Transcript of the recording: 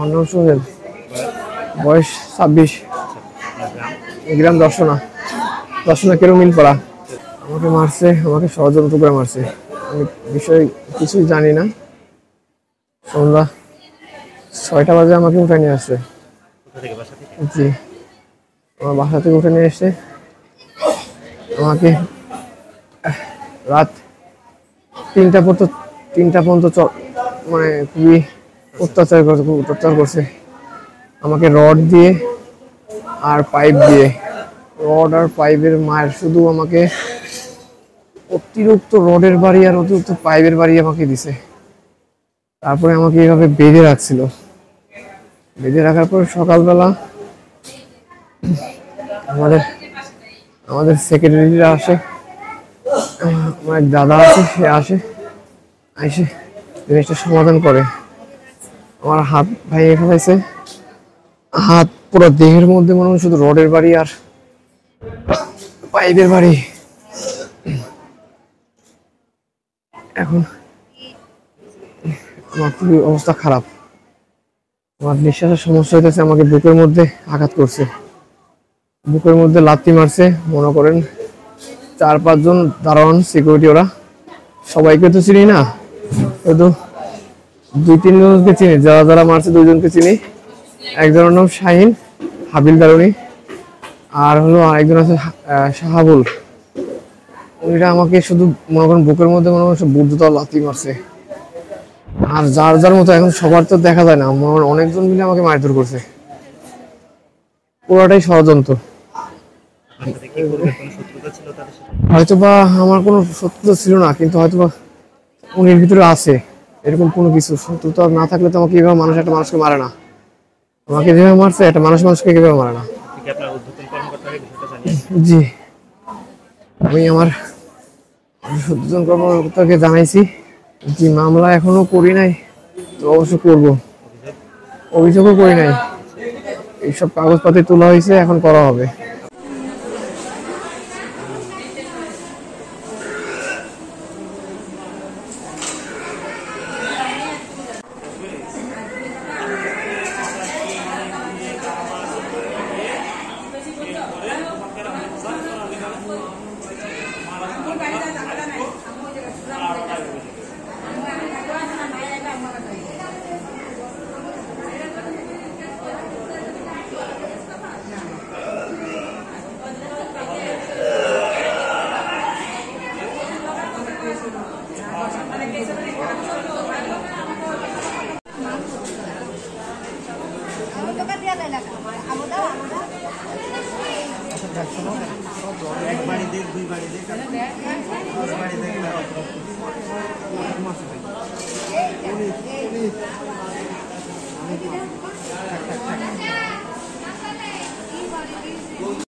আমার নাম সোহেল, বয়স 26। গ্রাম দর্শনা, দর্শনা কেরো মিলপাড়া। আমাকে মারছে, আমাকে ষড়যন্ত্র করে মারছে। আমি বিষয় কিছুই জানি না। সন্ধ্যা 6টা বাজে আমাকে উঠে নিয়ে আসছে। জি, আমার বাসা থেকে উঠে নিয়ে এসছে আমাকে রাত 3টা পর্যন্ত মানে খুবই অত্যাচার করছে আমাকে রড দিয়ে আর পাইপ দিয়ে। রড আর পাইপের মায়ের শুধু আমাকে অতিরিক্ত রডের বাড়ি আর অতিরিক্ত পাইপের বাড়ি আমাকে দিছে। তারপরে আমাকে এইভাবে বেঁধে রাখছিল। বেঁধে রাখার পর সকালবেলা আমাদের আমাদের সেক্রেটারিরা আসে, আমার এক দাদা আছে, সে আসে, এসে জিনিসটা সমাধান করে। আমার হাত ভেঙে ফেলাইছে, হাত পুরো দেহের মধ্যে মনে হয় শুধু রডের বাড়ি আর পাইপের বাড়ি। এখন আমার খুবই অবস্থা খারাপ, আমার নিঃশ্বাসের সমস্যা হইতেছে। আমাকে বুকের মধ্যে আঘাত করছে, বুকের মধ্যে লাথি মারছে। মনে করেন 4-5 জন দারোয়ান সিকিউরিটি, ওরা সবাইকে তো চিনি না, হয়তো 2-3 জনকে চিনি। যারা যারা মারছে 2 জনকে চিনি। একজনের নাম শাহিন হাবিলদার উনি, আর হলো আরেকজন আছে শাহাবুল। উনিরা আমাকে শুধু মনে করেন বুকের মধ্যে মনে করেন বুট জুতা লাথি মারছে। আর যার যার মতো, এখন সবার তো দেখা যায় না, মনে করেন অনেকজন মিলে আমাকে মারধর করছে। পুরোটাই ষড়যন্ত্র। হয়তোবা আমার কোনো শত্রুতা ছিল না, কিন্তু হয়তোবা উনির ভিতরে আছে এরকম কোনো কিছু। শত্রুতা না থাকলে তো আমাকে এইভাবে মানুষ একটা মানুষকে মারে না। আমাকে যেভাবে মারছে, একটা মানুষকে কিভাবে মারে না। জি, আমি আমার ঊর্ধ্বতন কর্মকর্তাকে জানাইছি। জি, মামলা এখনো করি নাই, তো অবশ্য করবো। অভিযোগও করি নাই, এইসব কাগজপাতি তোলা হয়েছে, এখন করা হবে। এক বাড়ি দেখ, 2 বাড়ি দেখ, 10 বাড়ি দেখ।